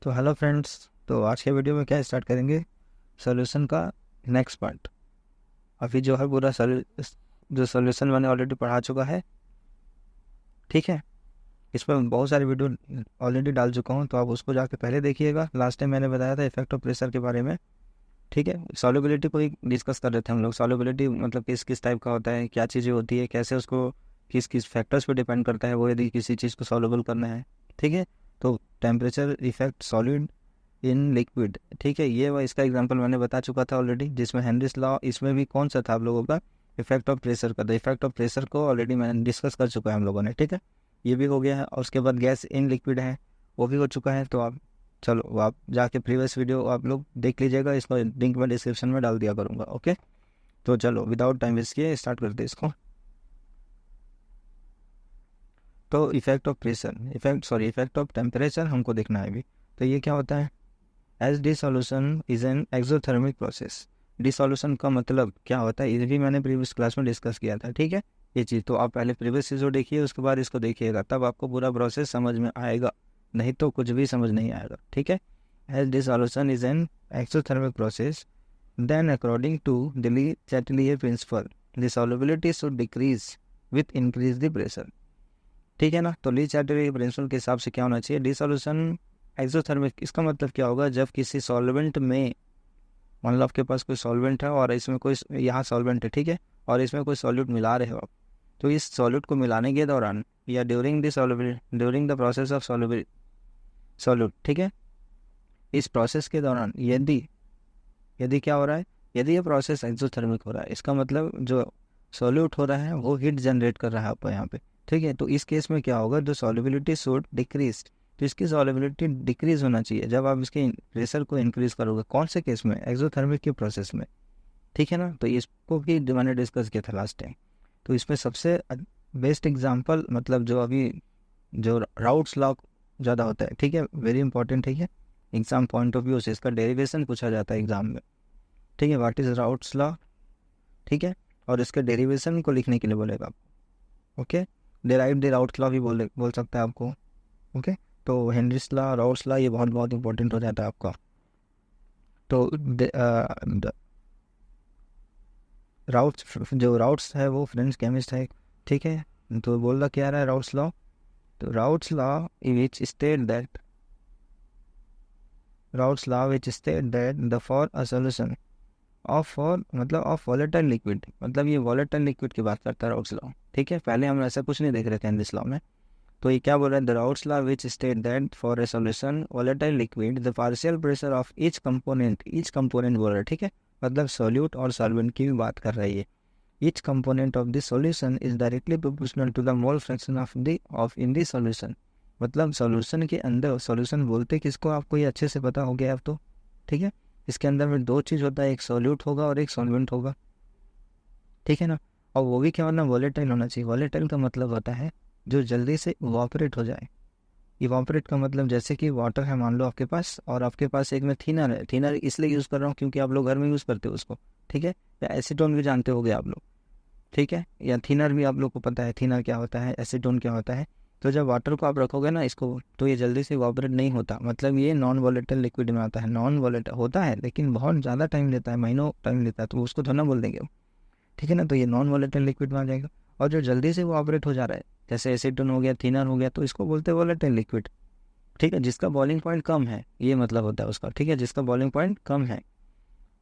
तो hello friends, तो आज के वीडियो में क्या स्टार्ट करेंगे, सॉल्यूशन का नेक्स्ट पार्ट। अभी जो है पूरा जो सॉल्यूशन मैंने ऑलरेडी पढ़ा चुका है, ठीक है। इस पर बहुत सारे वीडियो ऑलरेडी डाल चुका हूँ, तो आप उसको जाके पहले देखिएगा। लास्ट टाइम मैंने बताया था इफेक्ट ऑफ प्रेशर के बारे में, ठीक है। सॉल्युबिलिटी को ही डिस्कस कर रहे थे हम लोग। सॉल्युबिलिटी मतलब किस किस टाइप का होता है, क्या चीज़ें होती है, कैसे उसको किस किस फैक्टर्स पे डिपेंड करता है वो, यदि किसी चीज़ को सॉल्युबल करना है, ठीक है। तो temperature effect solid in liquid, ठीक है। ये इसका एग्जांपल मैंने बता चुका था ऑलरेडी, जिसमें हेनरीज लॉ, इसमें भी कौन सा था आप लोगों का, इफेक्ट ऑफ प्रेशर का। तो इफेक्ट ऑफ प्रेशर को ऑलरेडी मैंने डिस्कस कर चुका है हम लोगों ने, ठीक है। ये भी हो गया है। और उसके बाद गैस इन लिक्विड है, वो भी हो चुका है। तो आप चलो, वो आप जाके प्रीवियस वीडियो आप लोग देख लीजिएगा, इसको लिंक मैं डिस्क्रिप्शन में डाल दिया करूँगा, ओके। तो चलो विदाउट टाइम वेस्ट किए स्टार्ट करते हैं इसको। तो effect of pressure, effect of temperature हमको देखना है अभी। तो ये क्या होता है, as dissolution is an exothermic process. Dissolution का मतलब क्या होता है, ये भी मैंने प्रीवियस क्लास में डिस्कस किया था, ठीक है। ये चीज़ तो आप पहले प्रीवियस चीज़ देखिए, उसके बाद इसको देखिएगा, तब आपको पूरा प्रोसेस समझ में आएगा, नहीं तो कुछ भी समझ नहीं आएगा, ठीक है। As dissolution is an exothermic process, then according to the Le Chatelier principle the solubility should decrease with increase the pressure, ठीक है ना। तो ली चैटलियर प्रिंसिपल के हिसाब से क्या होना चाहिए, डिसोल्यूशन एक्सोथर्मिक, इसका मतलब क्या होगा, जब किसी सॉल्वेंट में, मान लो आपके पास कोई सॉल्वेंट है और इसमें कोई, यहाँ सॉल्वेंट है, ठीक है, और इसमें कोई सॉल्यूट मिला रहे हो आप, तो इस सॉल्यूट को मिलाने के दौरान या during the process of solute, ठीक है, इस प्रोसेस के दौरान यदि यदि क्या हो रहा है, यदि ये प्रोसेस एक्सोथर्मिक हो रहा है, इसका मतलब जो सॉल्यूट हो रहा है वो हीट जनरेट कर रहा है आपको यहाँ पे, ठीक है। तो इस केस में क्या होगा, जो सॉल्युबिलिटी शुड डिक्रीज, तो इसकी सॉल्युबिलिटी डिक्रीज होना चाहिए जब आप इसके प्रेशर को इंक्रीज करोगे। कौन से केस में, एक्सोथर्मिक के प्रोसेस में, ठीक है ना। तो इसको भी मैंने डिस्कस किया था लास्ट टाइम। तो इसमें सबसे बेस्ट एग्जांपल, मतलब जो अभी जो राउट्स लॉ ज़्यादा होता है, ठीक है, वेरी इंपॉर्टेंट, ठीक है। एग्जाम पॉइंट ऑफ व्यू से इसका डेरिवेशन पूछा जाता है एग्जाम में, ठीक है। व्हाट इज राउट्स लॉ, ठीक है, और इसके डेरिवेशन को लिखने के लिए बोलेगा आपको, okay. Derive the Raoult's law भी बोल सकता है आपको, ओके। तो हेनरीज लॉ, राउट्स लॉ, ये बहुत बहुत इंपॉर्टेंट हो जाता है आपका। तो राउट्स है वो फ्रेंच केमिस्ट है, ठीक है। तो बोल रहा क्या रहा है राउट्स लॉ, तो routes law which state that the for a solution for मतलब ऑफ वॉलेटाइल लिक्विड, मतलब ये वॉलेटाइल लिक्विड की बात करता है राउट्स लॉ, ठीक है। पहले हम ऐसा कुछ नहीं देख रहे थे हेनरीज लॉ में। तो ये क्या बोल रहा है, the Raoult's law which state that for a solution volatile liquid the partial pressure of each component बोल रहा है, ठीक है। मतलब सॉल्यूट और सॉल्वेंट की भी बात कर रही है। Each component of this solution is directly proportional to the mole fraction of in the solution. मतलब सॉल्यूशन के अंदर, सॉल्यूशन बोलते किसको, आपको ये अच्छे से पता हो गया अब तो, ठीक है। इसके अंदर में दो चीज़ होता है, एक सॉल्यूट होगा और एक सॉल्वेंट होगा, ठीक है ना। और वो भी क्या होना, वॉलेटाइल होना चाहिए। वॉलेटाइल का मतलब होता है जो जल्दी से इवापोरेट हो जाए। इवापोरेट का मतलब जैसे कि वाटर है मान लो आपके पास, और आपके पास एक में थिनर है। थिनर इसलिए यूज़ कर रहा हूँ क्योंकि आप लोग घर में यूज़ करते हो उसको, ठीक है। या एसीटोन भी जानते होगे आप लोग, ठीक है। या थिनर भी आप लोग को पता है, थिनर क्या होता है, एसीटोन क्या होता है। तो जब वाटर को आप रखोगे ना इसको, तो ये जल्दी से इवापोरेट नहीं होता, मतलब ये नॉन वॉलेटाइल लिक्विड में आता है। नॉन वॉलेटाइल होता है लेकिन बहुत ज़्यादा टाइम लेता है, महीनों टाइम लेता है, तो उसको थोड़ा बोल देंगे, ठीक है ना। तो ये नॉन वॉलेटाइल लिक्विड में आ जाएगा। और जो जल्दी से वो ऑपरेट हो जा रहा है, जैसे एसीटोन हो गया, थिनर हो गया, तो इसको बोलते हैं वॉलेटाइल लिक्विड, ठीक है। जिसका बॉइलिंग पॉइंट कम है, ये मतलब होता है उसका, ठीक है, जिसका बॉइलिंग पॉइंट कम है।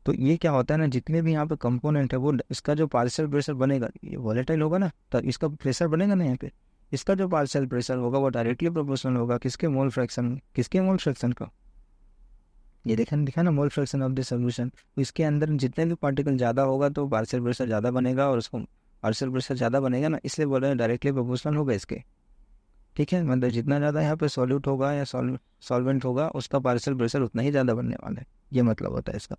तो ये क्या होता है ना, जितने भी यहाँ पे कंपोनेंट है वो, इसका जो पार्शियल प्रेशर बनेगा, ये वॉलेटाइल होगा ना, तो इसका प्रेशर बनेगा ना यहाँ पे, इसका जो पार्शियल प्रेशर होगा वो डायरेक्टली प्रोपोर्शनल होगा किसके मोल फ्रैक्शन का। ये दिखा ना, मोल फ्रैक्शन ऑफ द सोल्यूशन। इसके अंदर जितने भी पार्टिकल ज़्यादा होगा तो पार्शियल प्रेशर ज़्यादा बनेगा, और उसको पार्शियल प्रेशर ज़्यादा बनेगा ना, इसलिए बोल रहे हैं डायरेक्टली प्रोपोर्शनल होगा इसके, ठीक है। मतलब जितना ज़्यादा यहाँ पे सॉल्यूट होगा या सॉल्वेंट होगा, उसका पार्शियल प्रेशर उतना ही ज़्यादा बनने वाला है, ये मतलब होता है इसका,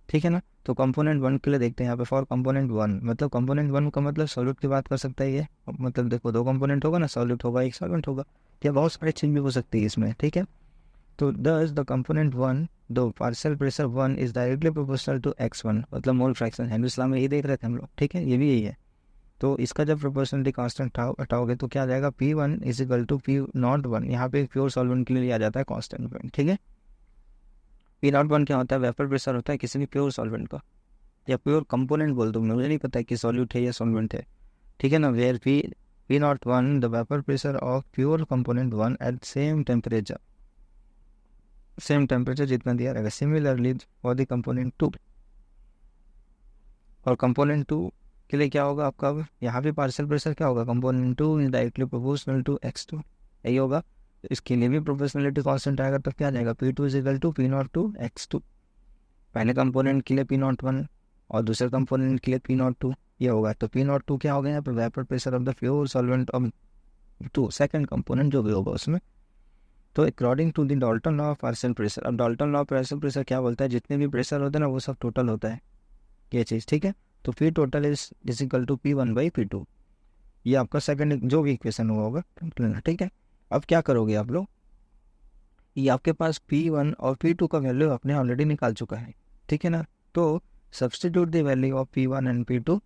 ठीक है ना। तो कंपोनेंट वन के लिए देखते हैं यहाँ पे, फॉर कंपोनेंट वन, मतलब कंपोनेंट वन का मतलब सॉल्यूट की बात कर सकता है ये। मतलब देखो, दो कंपोनेंट होगा ना, सॉल्यूट होगा एक सॉल्वेंट होगा, या बहुत सारी चीज़ भी हो सकती है इसमें, ठीक है। तो thus the component 1, the partial pressure 1 is directly proportional to x1, मतलब मोल फ्रैक्शन है, इस्लाम में यही देख रहे थे हम लोग, ठीक है, ये भी यही है। तो इसका जब प्रोपोर्शनलिटी कांस्टेंट हटाओगे तो क्या आ जाएगा, P1 is equal to P not 1, यहाँ पे प्योर सॉल्वेंट के लिए लिया जाता है कांस्टेंट पॉइंट, ठीक है। P01 क्या होता है, वेपर प्रेशर होता है किसी भी प्योर सॉल्वेंट का, या प्योर कंपोनेंट बोल दो, मुझे नहीं पता कि सॉल्यूट है या सॉल्वेंट है, ठीक है ना। Where P01 the vapour pressure of pure component 1 at same temperature जितना दिया रहेगा। सिमिलरली फॉर द कंपोनेंट 2, और कंपोनेंट 2 के लिए क्या होगा आपका, अब यहाँ पे पार्शियल प्रेशर क्या होगा, component 2 is directly proportional to x2, यही होगा। तो इसके लिए भी प्रोपोर्शनलिटी कांस्टेंट आएगा, तो क्या जाएगा, P2 is equal to P02 x2, पहले कंपोनेंट के लिए P01 और दूसरे कंपोनेंट के लिए P02, ये होगा। तो P02 क्या हो गया यहाँ पे, vapour pressure of the pure solvent of 2, second component जो भी होगा उसमें। तो according to the Dalton law of partial pressure, अब Dalton law of partial pressure क्या बोलता है, जितने भी प्रेशर होते हैं ना वो सब टोटल होता है, ये चीज़, ठीक है। तो P total is equal to P1/P2, ये आपका सेकंड जो भी इक्वेशन होगा, ठीक है। अब क्या करोगे आप लोग, ये आपके पास P1 और P2 का वैल्यू आपने ऑलरेडी निकाल चुका है, ठीक है ना। तो substitute the value of P1 and P2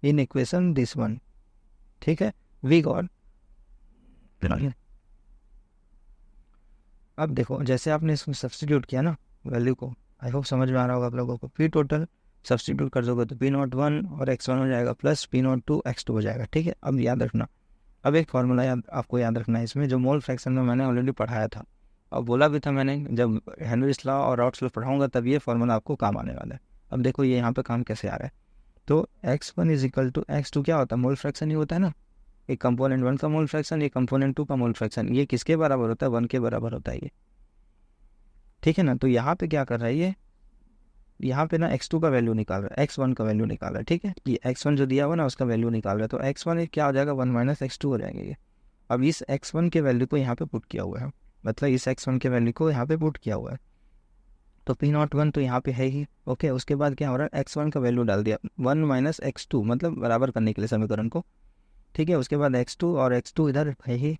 in equation this one, ठीक है। वी गॉट, अब देखो जैसे आपने इसमें सब्सटीट्यूट किया ना वैल्यू को, आई होप समझ में आ रहा होगा आप लोगों को। P टोटल सब्सटीट्यूट कर दोगे तो P01 और x1 हो जाएगा प्लस P02 x2 हो जाएगा, ठीक है। अब याद रखना, अब एक फार्मूला आपको याद रखना है इसमें, जो मोल फ्रैक्शन में मैंने ऑलरेडी पढ़ाया था और बोला भी था मैंने, जब हेनरीज लॉ और रॉड्स लॉ पढ़ाऊंगा तब ये फार्मूला आपको काम आने वाला है। अब देखो ये यहाँ पे काम कैसे आ रहा है, तो x1 is equal to x2 क्या होता है, मोल फ्रैक्शन ही होता है ना, एक कंपोनेंट 1 का मोल फ्रैक्शन, एक कंपोनेंट 2 का मोल फ्रैक्शन, ये किसके बराबर होता है, 1 के बराबर होता है ये, ठीक है ना। तो यहाँ पे क्या कर रहा है ये, यहाँ पे ना x2 का वैल्यू निकाल रहा है, x1 का वैल्यू निकाल रहा है, ठीक है। ये x1 जो दिया हुआ ना उसका वैल्यू निकाल रहा है, तो x1 क्या हो जाएगा, 1 माइनस x2 हो जाएंगे ये। अब इस x1 के वैल्यू को यहाँ पे पुट किया हुआ है, मतलब इस x1 के वैल्यू को यहाँ पे पुट किया हुआ है, तो P01 तो यहाँ पे है ही, ओके। उसके बाद क्या हो रहा है, x1 का वैल्यू डाल दिया 1 माइनस x2, मतलब बराबर करने के लिए समीकरण को, ठीक है। उसके बाद x2 और x2 इधर है ही,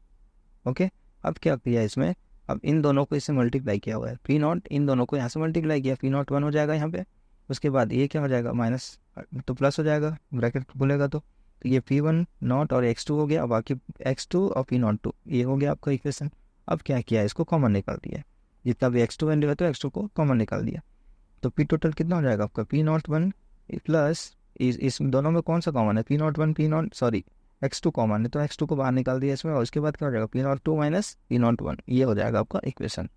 ओके। अब क्या किया इसमें, अब इन दोनों को इससे मल्टीप्लाई किया हुआ है, P0 इन दोनों को यहाँ से मल्टीप्लाई किया, P01 हो जाएगा यहाँ पे, उसके बाद ये क्या हो जाएगा, माइनस तो प्लस हो जाएगा, ब्रैकेट खुलेगा तो ये P1 और x2 हो गया, बाकी x2 और P02 ये हो गया आपका इक्वेशन। अब क्या किया, इसको कॉमन निकाल दिया, जितना भी x2 वैल्यू है तो x2 को कॉमन निकाल दिया, तो P टोटल कितना हो जाएगा आपका, P01 प्लस इस दोनों में कौन सा कॉमन है, P01 x2 कॉमन है, तो x2 को बाहर निकाल दिया इसमें, और उसके बाद क्या हो जाएगा, P02 माइनस P01, ये हो जाएगा आपका इक्वेशन,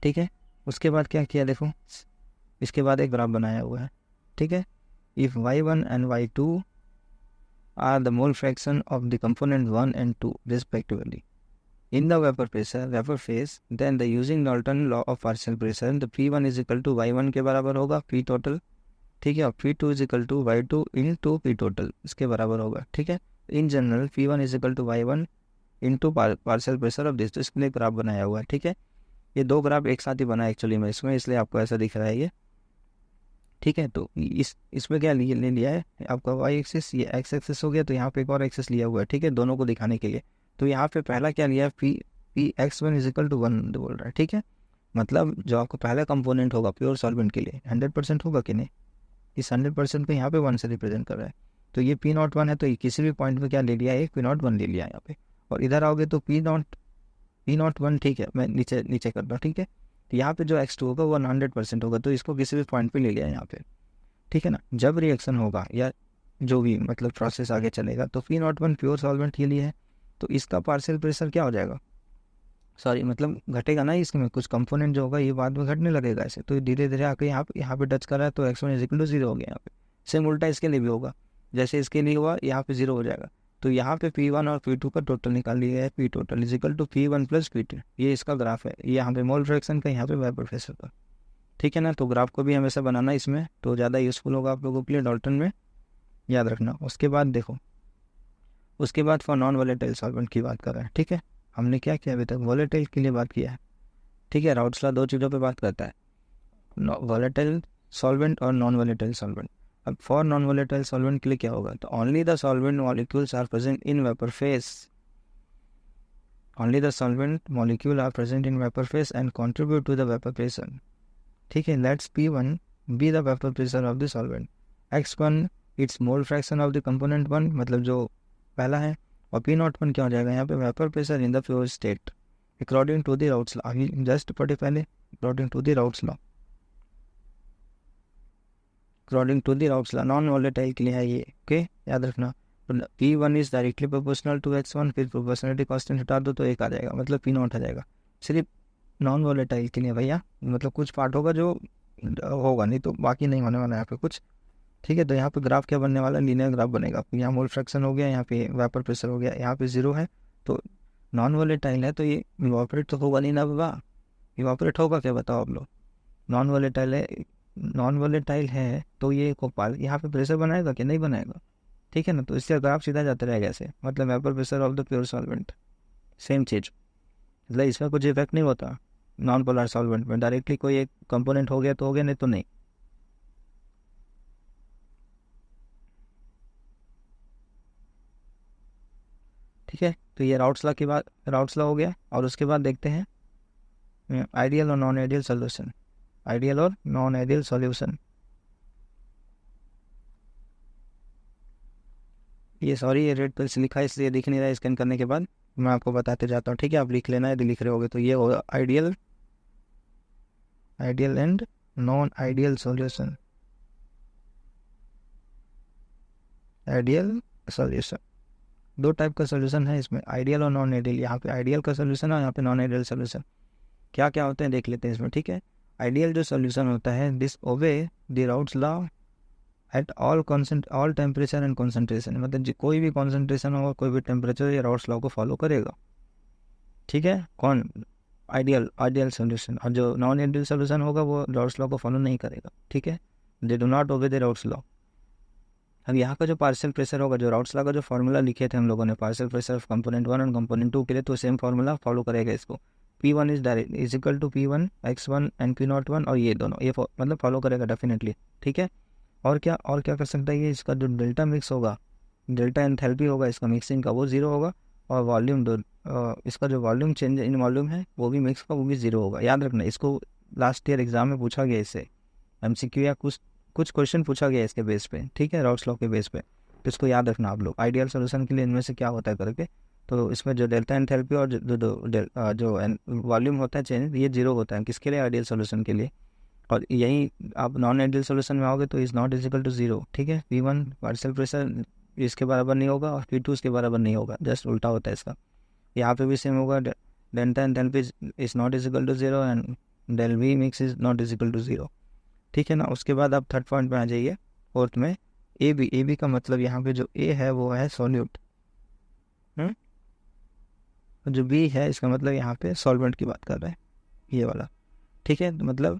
ठीक है। उसके बाद क्या किया देखो, इसके बाद एक ग्राफ बनाया हुआ है, ठीक है। If y1 and y2 are the mole fraction of the component 1 and 2 respectively in the vapor phase, then the using Dalton law of partial pressure, the P1 is equal to y1 के बराबर होगा P total, ठीक है, और P2 is equal to y2 into P total इसके बराबर होगा, ठीक है। In general P1 is equal to y1 into partial pressure of this, तो इसके लिए ग्राफ बनाया हुआ है, ठीक है। ये दो ग्राफ एक साथ ही बना है एक्चुअली में इसमें, इसलिए आपको ऐसा दिख रहा है ये, ठीक है। तो इसमें क्या ले लिया है आपका y एक्सिस, ये x एक्सिस हो गया, तो यहाँ पे एक और एक्सिस लिया हुआ है, ठीक है, दोनों को दिखाने के लिए। तो यहाँ पे पहला क्या लिया है, P x1 is equal to 1 बोल रहा है, ठीक है। मतलब जो आपका पहला कंपोनेंट होगा प्योर सॉल्वेंट के लिए 100% होगा कि नहीं, इस 100% को यहाँ पे 1 से रिप्रेजेंट कर रहा है, तो ये P01 है, तो किसी भी पॉइंट पे क्या ले लिया है, एक P01 ले लिया है यहाँ पे, और इधर आओगे तो P01, ठीक है, मैं नीचे कर रहा हूँ, ठीक है। तो यहाँ पे जो x2 होगा वो 100% होगा, तो इसको किसी भी पॉइंट पे ले लिया है यहाँ पे, ठीक है ना। जब रिएक्शन होगा या जो भी मतलब प्रोसेस आगे चलेगा, तो P01 प्योर सॉल्वेंट के लिए है, तो इसका पार्शियल प्रेशर क्या हो जाएगा, सॉरी मतलब घटेगा ना, इसमें कुछ कंपोनेंट जो होगा ये बाद में घटने लगेगा ऐसे, तो धीरे धीरे आके यहाँ पे टच कर रहा है, तो x1 इज इक्वल टू 0 हो गया यहाँ पे। सेम उल्टा इसके लिए भी होगा, जैसे इसके लिए हुआ यहाँ पे 0 हो जाएगा, तो यहाँ पे P1 और P2 का टोटल निकाल लिया है, P total is equal to P1 plus P2, ये इसका ग्राफ है, ये यहाँ पे मोल फ्रैक्शन का, यहाँ पे वेपर प्रेशर का, ठीक है ना। तो ग्राफ को भी हमेशा बनाना इसमें तो ज़्यादा यूजफुल होगा आप लोगों के लिए डाल्टन में, याद रखना। उसके बाद देखो, उसके बाद फॉर नॉन वोलेटाइल सॉल्वेंट की बात कर रहे हैं, ठीक है। हमने क्या किया अभी तक, वोलेटाइल के लिए बात किया है, ठीक है। राउट्स लॉ दो चीज़ों पे बात करता है, वोलेटाइल सॉल्वेंट और नॉन वोलेटाइल सॉल्वेंट। अब फॉर नॉन वोलेटाइल सॉल्वेंट के लिए क्या होगा, तो only the solvent molecules are present in vapour phase, only the solvent molecule are present in vapour phase and contribute to the vapour pressure, ठीक है। Let's P1 be the vapour pressure of the solvent, x1 it's mole fraction of the component 1, मतलब जो पहला है, और P01 क्या हो जाएगा यहाँ पे, vapour pressure in the pure state, according to the Raoult's law, अभी जस्ट पढ़े पहले, according to the Raoult's law, according to the Raoult's law non volatile के लिए है ये, ओके याद रखना। P1 is directly proportional to x1, फिर प्रोपोर्शनलिटी कांस्टेंट हटा दो तो एक आ जाएगा, मतलब P0 आ जाएगा। सिर्फ नॉन वॉलेटाइल के लिए भैया, मतलब कुछ पार्ट होगा जो होगा, नहीं तो बाकी नहीं होने वाला यहाँ पे कुछ, ठीक है। तो यहाँ पे ग्राफ क्या बनने वाला, लीनियर ग्राफ बनेगा। यहाँ मोल फ्रैक्शन हो गया, यहाँ पे वेपर प्रेशर हो गया, यहाँ पे 0 है, तो नॉन वॉलेटाइल है, तो ये इवापोरेट तो होगा नहीं ना बाबा। इवापोरेट होगा क्या बताओ आप लोग, नॉन वॉलेटाइल है, नॉन वॉलेटाइल है तो ये यहाँ पे प्रेशर बनाएगा कि नहीं बनाएगा, ठीक है ना। तो इससे ग्राफ सीधा जाता रहेगा ऐसे, मतलब vapour pressure of the pure solvent, same चीज़, मतलब इसमें कुछ इफेक्ट नहीं होता नॉन पोलर सॉल्वेंट में। डायरेक्टली कोई एक कंपोनेंट हो गया तो हो गया, नहीं तो नहीं। ठीक है, तो ये राउट्स लॉ के बाद, राउट्स लॉ हो गया, और उसके बाद देखते हैं आइडियल और नॉन आइडियल सोल्यूशन, आइडियल और नॉन आइडियल सॉल्यूशन। ये सॉरी ये रेड पेन से लिखा है इसलिए दिख नहीं रहा है, स्कैन करने के बाद मैं आपको बताते जाता हूँ, ठीक है। आप लिख लेना यदि लिख रहे होगे तो। ये होगा ideal, ideal and non ideal solution, ideal solution, दो टाइप का सॉल्यूशन है इसमें, आइडियल और नॉन आइडियल। यहाँ पे आइडियल का सॉल्यूशन है, यहाँ पे नॉन आइडियल सॉल्यूशन। क्या क्या होते हैं देख लेते हैं इसमें, ठीक है। आइडियल जो सॉल्यूशन होता है, this obey the Raoult's law at all temperature and concentration, मतलब कोई भी कॉन्सेंट्रेशन होगा, कोई भी टेम्परेचर, ये राउट्स लॉ को फॉलो करेगा, ठीक है। कौन, आइडियल, आइडियल सॉल्यूशन। और जो नॉन आइडियल सॉल्यूशन होगा वो राउट्स लॉ को फॉलो नहीं करेगा, ठीक है। They do not obey the Raoult's law. अब यहाँ का जो पार्शियल प्रेशर होगा, जो राउट्स लॉ का जो फॉर्मूला लिखे थे हम लोगों ने, पार्शियल प्रेशर ऑफ कंपोनेंट 1 और कंपोनेंट 2 के लिए, तो सेम फॉर्मूला फॉलो करेगा इसको। P1 is direct is equal to P1 x1 and P01, और ये दोनों ये मतलब फॉलो करेगा डेफिनेटली, ठीक है। और क्या कर सकता है ये, इसका जो डेल्टा मिक्स होगा, डेल्टा एंथैल्पी होगा इसका मिक्सिंग का, वो 0 होगा। और वॉल्यूम इसका जो वॉल्यूम चेंज इन वॉल्यूम है वो भी मिक्स का, वो भी 0 होगा। याद रखना इसको, लास्ट ईयर एग्जाम में पूछा गया इससे, MCQ या कुछ क्वेश्चन पूछा गया इसके बेस पे, ठीक है, राउट्स लॉ के बेस पे। तो इसको याद रखना आप लोग, आइडियल सोल्यूशन के लिए इनमें से क्या होता है करके। तो इसमें जो डेल्टा एंथैल्पी और जो वॉल्यूम होता है चेंज, ये 0 होता है किसके लिए, आइडियल सोल्यूशन के लिए। और यही आप नॉन आइडियल सोल्यूशन में आओगे तो इज़ नॉट इजिकल टू 0, ठीक है। P1 पार्शियल प्रेशर इसके बराबर नहीं होगा, और P2 इसके बराबर नहीं होगा, जस्ट उल्टा होता है इसका। यहाँ पे भी सेम होगा, delta enthalpy is not equal to 0 and del V mix is not equal to 0, ठीक है ना। उसके बाद आप थर्ड पॉइंट में आ जाइए, फोर्थ में ए बी का मतलब यहाँ पे जो ए है वो है सॉल्यूट, जो बी है इसका मतलब यहाँ पे सॉल्वेंट की बात कर रहे हैं, ये वाला, ठीक है। तो मतलब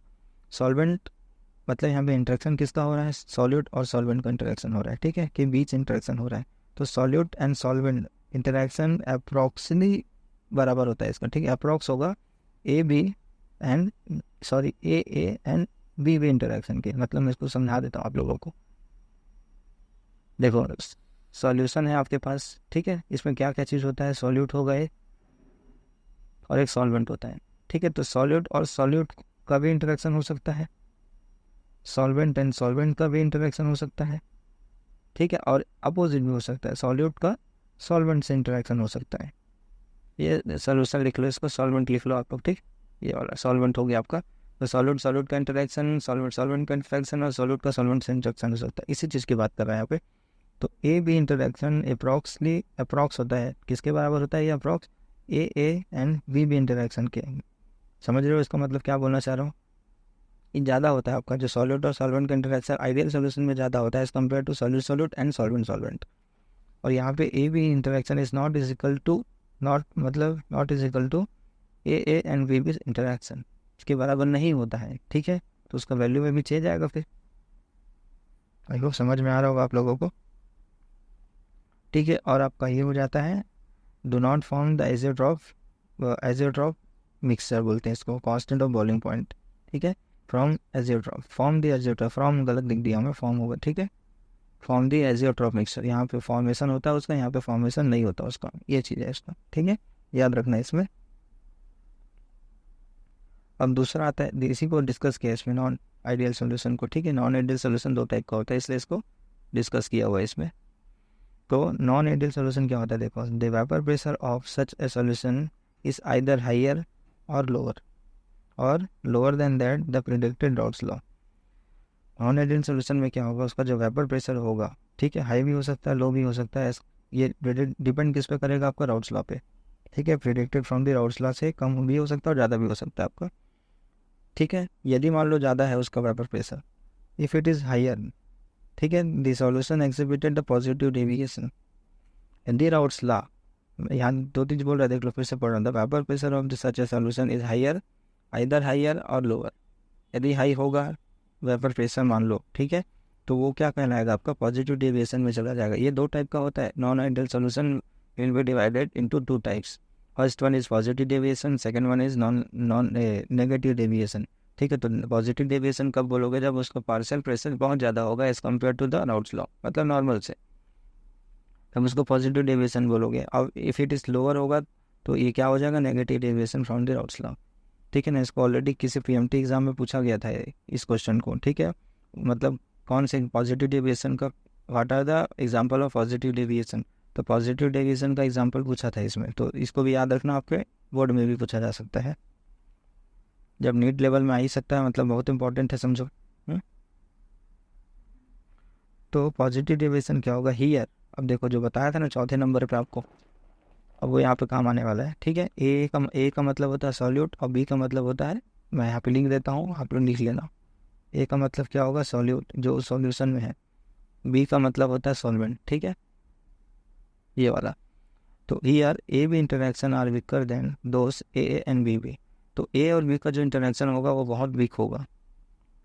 सॉल्वेंट, मतलब यहाँ पे इंटरेक्शन किसका हो रहा है, सॉल्यूट और सॉल्वेंट का इंटरेक्शन हो रहा है, ठीक है, के बीच इंटरेक्शन हो रहा है। तो solute and solvent interaction approximately बराबर होता है इसका, ठीक है। अप्रॉक्स होगा A B and sorry A and B interaction के, मतलब मैं इसको समझा देता हूँ आप लोगों को। देखो सॉल्यूशन है आपके पास, ठीक है, इसमें क्या क्या चीज़ होता है, सॉल्यूट होगा एक, और एक सॉल्वेंट होता है, ठीक है। तो सॉल्यूट और सॉल्यूट का भी इंटरेक्शन हो सकता है, सॉल्वेंट एंड सॉल्वेंट का भी इंटरेक्शन हो सकता है, ठीक है। और अपोजिट भी हो सकता है, सॉल्यूट का सॉल्वेंट से इंटरेक्शन हो सकता है। ये सॉल्यूशन लिख लो, इसको सॉल्वेंट लिख लो आप लोग, ठीक, ये वाला सॉल्वेंट हो गया आपका। तो सॉल्यूट का इंटरेक्शन, सॉल्वेंट का इंटरेक्शन, और सॉल्यूट का सॉल्वेंट से इंटरेक्शन हो सकता है, इसी चीज़ की बात कर रहे हैं यहाँ पे। तो ए बी इंटरेक्शन अप्रॉक्स होता है, किसके बराबर होता है ये approx, A and B interaction के। समझ रहे हो इसका मतलब क्या बोलना चाह रहा हूँ, ये ज़्यादा होता है आपका जो सॉल्यूट और सॉल्वेंट का इंटरेक्शन आइडियल सोल्यूशन में ज़्यादा होता है as compare to solute and solvent. और यहाँ पे A B interaction is not is equal to not is equal to A and B interaction, इसके बराबर नहीं होता है, ठीक है। तो उसका वैल्यू में भी चेंज आएगा फिर। आई होप समझ में आ रहा होगा आप लोगों को, ठीक है। और आपका ये हो जाता है, do not form the azeotrope mixture बोलते हैं इसको, कांस्टेंट ऑफ बॉइलिंग पॉइंट, ठीक है। From azeotrope, form the azeotrope, from गलत लिख दिया हमें, फॉर्म होगा, ठीक है। फॉर्म द एजियोट्रॉप मिक्सचर, यहाँ पे फॉर्मेशन होता है उसका, यहाँ पे फॉर्मेशन नहीं होता उसका, ये चीज़ है इसका, ठीक है, याद रखना है इसमें। अब दूसरा आता है, इसी को डिस्कस किया इसमें, नॉन आइडियल सोल्यूशन को, ठीक है। नॉन आइडियल सोल्यूशन दो टाइप का होता है, इसलिए इसको डिस्कस किया हुआ है इसमें। तो नॉन आइडियल सोल्यूशन क्या होता है, देखो, the vapour pressure of such a solution is either higher और lower than that the predicted Raoult's law. Non ideal solution में क्या होगा, उसका जो वेपर प्रेशर होगा, ठीक है, हाई भी हो सकता है, लो भी हो सकता है। ये डिपेंड किस पे करेगा, आपका राउट्स लॉ पे, ठीक है। Predicted from the Raoult's law से कम भी हो सकता है और ज़्यादा भी हो सकता है आपका, ठीक है। यदि मान लो ज़्यादा है उसका vapour pressure, if it is higher, ठीक है, the solution exhibited the positive deviation यदि राउट्स लॉ, यहाँ दो चीज बोल रहा है, देख लो फिर से पढ़ रहा था। Vapour pressure of the such a solution is higher, either higher और लोअर। यदि हाई होगा वेपर प्रेशर मान लो, ठीक है, तो वो क्या कहलाएगा, आपका पॉजिटिव डेविएशन में चला जाएगा। ये दो टाइप का होता है। Non ideal solution will be divided into two types. First one is positive deviation, second one is non negative deviation, ठीक है। तो पॉजिटिव डेविएशन कब बोलोगे, जब उसका पार्शियल प्रेशर बहुत ज़्यादा होगा as compare to the Raoult's law, मतलब नॉर्मल से, तब उसको पॉजिटिव डेविएशन बोलोगे। अब इफ़ इट इज़ लोअर होगा तो ये क्या हो जाएगा, negative deviation from the Raoult's law, ठीक है ना। इसको ऑलरेडी किसी पीएमटी एग्जाम में पूछा गया था इस क्वेश्चन को, ठीक है। मतलब कौन से पॉजिटिव डेविएशन का, what are the example of positive deviation, तो पॉजिटिव डेविएशन का एग्जांपल पूछा था इसमें। तो इसको भी याद रखना, आपके बोर्ड में भी पूछा जा सकता है, जब नीट लेवल में आ ही सकता है, मतलब बहुत इंपॉर्टेंट है, समझो। तो पॉजिटिव डेविएशन क्या होगा, हियर। अब देखो जो बताया था ना चौथे नंबर पे आपको, अब वो यहाँ पे काम आने वाला है, ठीक है। ए का मतलब होता है सॉल्यूट और बी का मतलब होता है, मैं यहाँ पे लिख देता हूँ, आप लोग लिख लेना। ए का मतलब क्या होगा, सॉल्यूट जो सॉल्यूशन में है। बी का मतलब होता है सॉल्वेंट, ठीक है, ये वाला। तो here A B interaction are weaker than those A and B B. तो ए और बी का जो इंटरेक्शन होगा वो बहुत वीक होगा,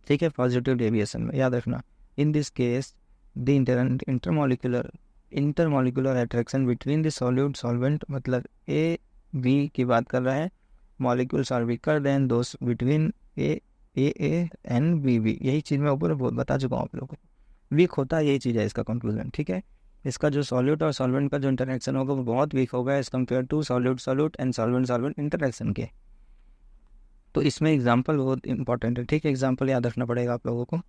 ठीक है, पॉजिटिव डेविएशन में, याद रखना। In this case the intermolecular attraction between the solute solvent, मतलब ए बी की बात कर रहा है, molecules are weaker than those between A and B B. यही चीज़ मैं ऊपर बता चुका हूँ आप लोगों को, वीक होता है, यही चीज़ है इसका कंक्लूजन, ठीक है। इसका जो सॉल्यूट और सॉल्वेंट का जो इंटरेक्शन होगा वो बहुत वीक होगा as compare to solute and solvent interaction के। तो इसमें एग्जाम्पल बहुत इंपॉर्टेंट है, ठीक है, एग्जाम्पल याद रखना पड़ेगा आप लोगों को।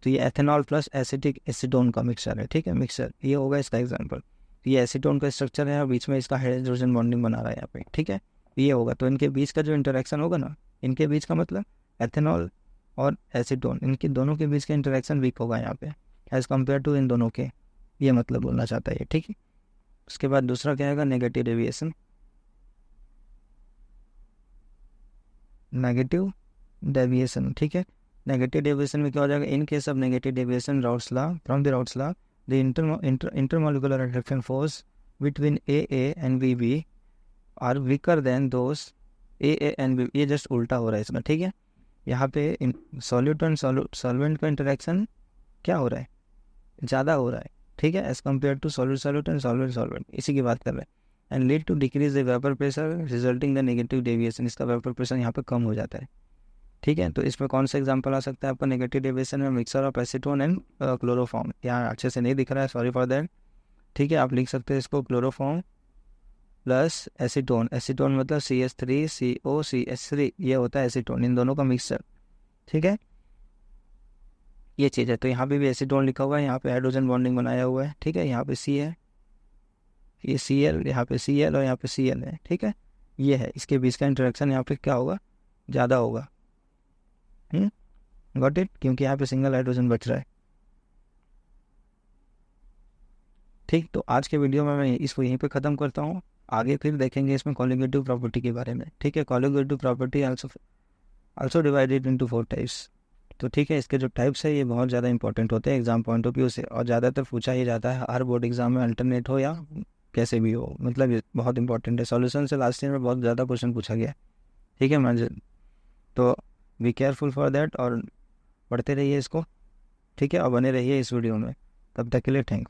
तो ये एथेनॉल प्लस एसिटिक एसीटोन का मिक्सचर है, ठीक है, मिक्सचर, ये होगा इसका एग्जाम्पल। ये एसीटोन का स्ट्रक्चर है और बीच में इसका हाइड्रोजन बॉन्डिंग बना रहा है यहाँ पे, ठीक है, ये होगा। तो इनके बीच का जो इंटरेक्शन होगा ना, इनके बीच का मतलब एथेनॉल और एसीटोन, इनके दोनों के बीच का इंटरेक्शन वीक होगा यहाँ पे एज कम्पेयर टू इन दोनों के, ये मतलब बोलना चाहता है ये, ठीक है। उसके बाद दूसरा क्या आएगा, नेगेटिव डेविएशन। नेगेटिव डेविएशन, ठीक है। नेगेटिव डेविएशन में क्या हो जाएगा, in case of negative deviation Raoult's law, from the Raoult's law the intermolecular attraction force between A and B B are weaker than those A and B. ये just उल्टा हो रहा है इसमें, ठीक है। यहाँ पे सॉल्यूट एंड सॉल्वेंट का इंटरेक्शन क्या हो रहा है, ज़्यादा हो रहा है, ठीक है, as compare to solute and solvent, इसी की बात कर रहे हैं। And lead to decrease the vapour pressure resulting the negative deviation. इसका वेपर प्रेशर यहाँ पे कम हो जाता है, ठीक है। तो इसमें कौन सा एग्जांपल आ सकता है आपका नेगेटिव डेविएशन में, mixer of acetone and chloroform. यहाँ अच्छे से नहीं दिख रहा है, सॉरी फॉर दैट, ठीक है। आप लिख सकते हैं इसको क्लोरोफॉर्म प्लस एसीटोन, एसीटोन मतलब CH3COCH3, ये होता है एसीटोन, इन दोनों का मिक्सचर, ठीक है, ये चीज़ है। तो यहाँ पे भी एसीटोन लिखा हुआ है, यहाँ पे हाइड्रोजन बॉन्डिंग बनाया हुआ है, ठीक है। यहाँ पे C है, ये Cl, यहाँ पे Cl और यहाँ पे Cl है, ठीक है, ये है। इसके बीच का इंटरेक्शन यहाँ पे क्या होगा, ज़्यादा होगा, गॉट इट, क्योंकि यहाँ पे सिंगल हाइड्रोजन बच रहा है, ठीक। तो आज के वीडियो में मैं इसको यहीं पे ख़त्म करता हूँ, आगे फिर देखेंगे इसमें कॉलिगेटिव प्रॉपर्टी के बारे में, ठीक है। Colligative property also divided into 4 types. तो ठीक है, इसके जो टाइप्स है ये बहुत ज़्यादा इंपॉर्टेंट होते हैं एग्जाम पॉइंट ऑफ व्यू से, और ज़्यादातर पूछा ही जाता है हर बोर्ड एग्जाम में, अल्टरनेट हो या कैसे भी हो, मतलब ये बहुत इंपॉर्टेंट है। सॉल्यूशन से लास्ट ईयर में बहुत ज़्यादा क्वेश्चन पूछा गया, ठीक है। मैं तो बी केयरफुल फॉर दैट, और पढ़ते रहिए इसको, ठीक है, और बने रहिए इस वीडियो में। तब तक के लिए थैंक